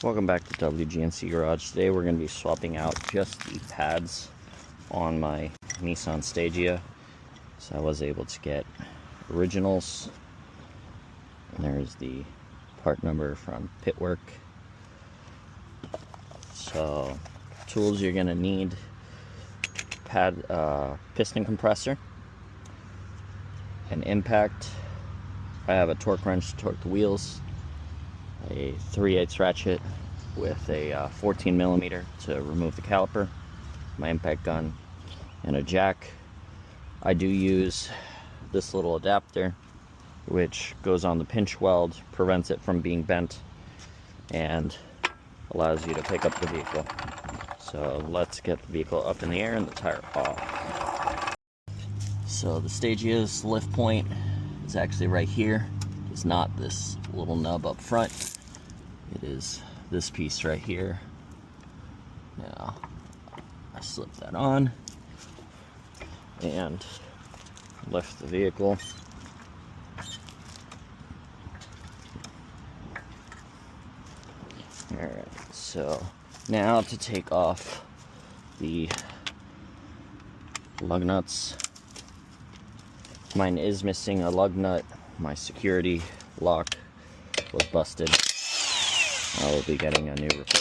Welcome back to WGNC Garage. Today we're going to be swapping out just the pads on my Nissan Stagea. So I was able to get originals. And there's the part number from Pitwork. So tools you're going to need: piston compressor, an impact. I have a torque wrench to torque the wheels, a 3/8 ratchet with a 14mm to remove the caliper, my impact gun, and a jack. I do use this little adapter which goes on the pinch weld, prevents it from being bent, and allows you to pick up the vehicle. So let's get the vehicle up in the air and the tire off. So the Stagea's lift point is actually right here. It's not this little nub up front. It is this piece right here. Now I slip that on and lift the vehicle. Alright, so now to take off the lug nuts. Mine is missing a lug nut. My security lock was busted. I will be getting a new replacement.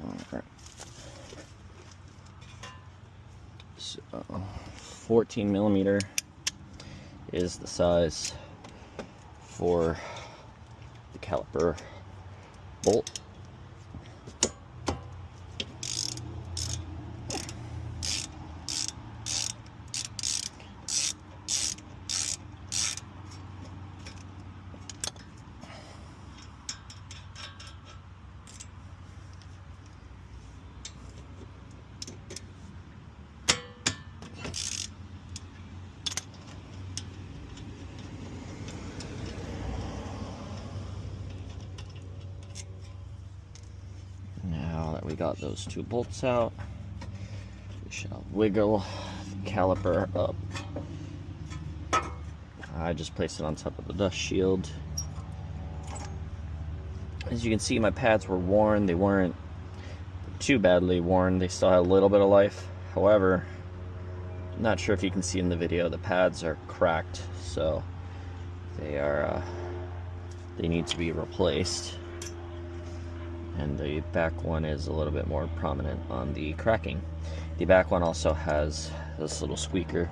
Alright. So 14mm is the size for the caliper bolt. We got those two bolts out. We shall wiggle the caliper up. I just placed it on top of the dust shield. As you can see, my pads were worn. They weren't too badly worn. They still had a little bit of life. However, I'm not sure if you can see in the video, the pads are cracked, so they need to be replaced. And the back one is a little bit more prominent on the cracking. The back one also has this little squeaker.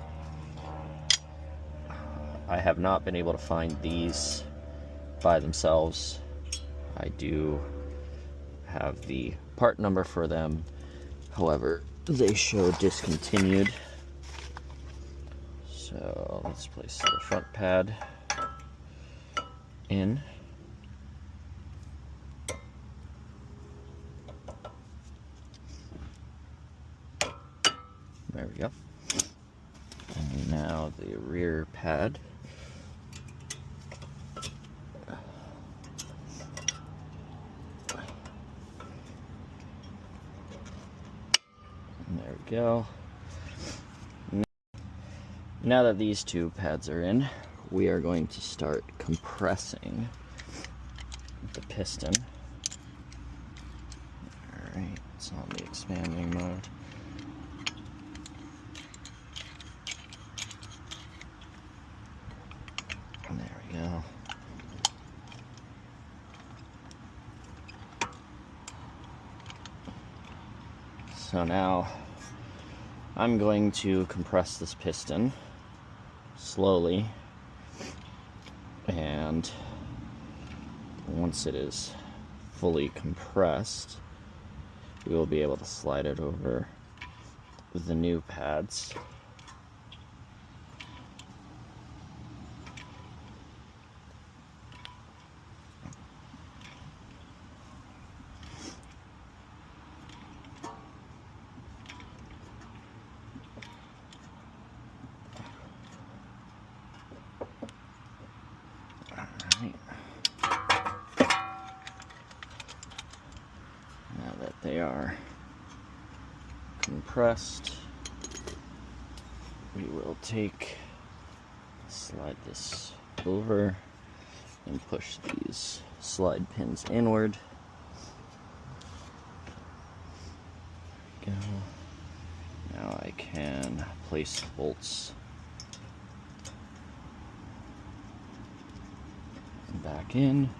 I have not been able to find these by themselves. I do have the part number for them. However, they show discontinued. So let's place the front pad in. There we go. And now the rear pad. And there we go. Now that these two pads are in, we are going to start compressing the piston. Alright, it's on the expanding mode. There we go. So now I'm going to compress this piston slowly, and once it is fully compressed, we will be able to slide it over the new pads. they are compressed, we will slide this over and push these slide pins inward. There we go. Now I can place the bolts back in.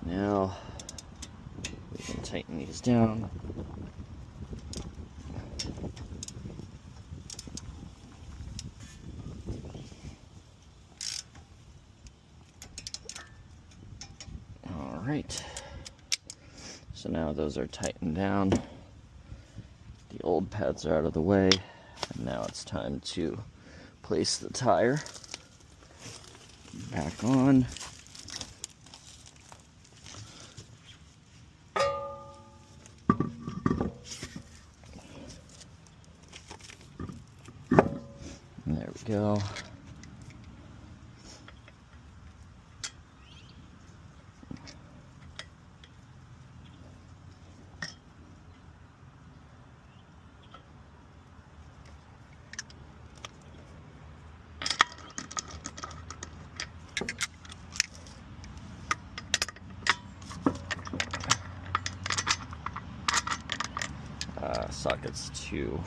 Now we can tighten these down. All right. So now those are tightened down. The old pads are out of the way. And now it's time to place the tire back on. There we go. Socket's too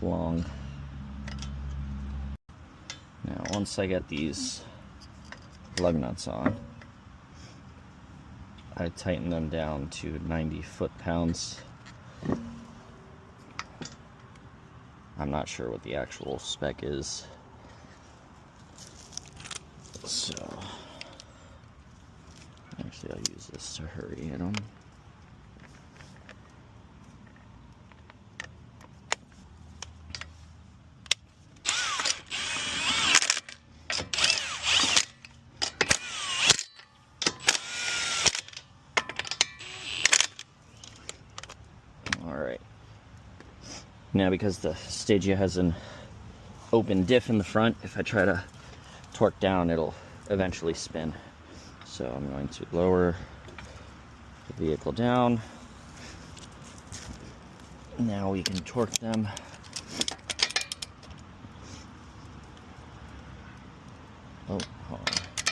long. Now, once I get these lug nuts on, I tighten them down to 90 foot-pounds. I'm not sure what the actual spec is, so actually I'll use this to hurry hit them. Alright. Now, because the Stagea has an open diff in the front, if I try to torque down, it'll eventually spin. So I'm going to lower the vehicle down. Now we can torque them. Oh, hold on.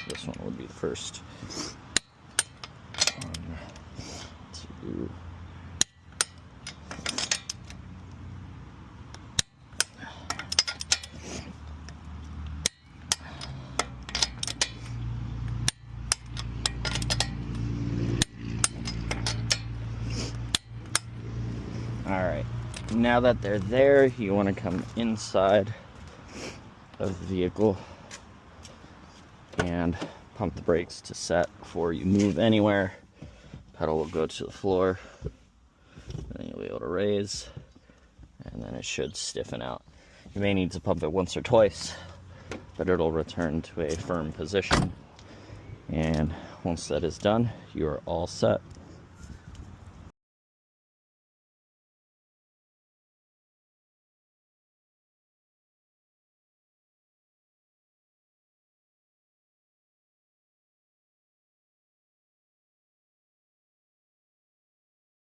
This one would be the first. 1, 2. Alright, now that they're there, you want to come inside of the vehicle and pump the brakes to set before you move anywhere. Pedal will go to the floor, then you'll be able to raise, and then it should stiffen out. You may need to pump it once or twice, but it'll return to a firm position. And once that is done, you are all set.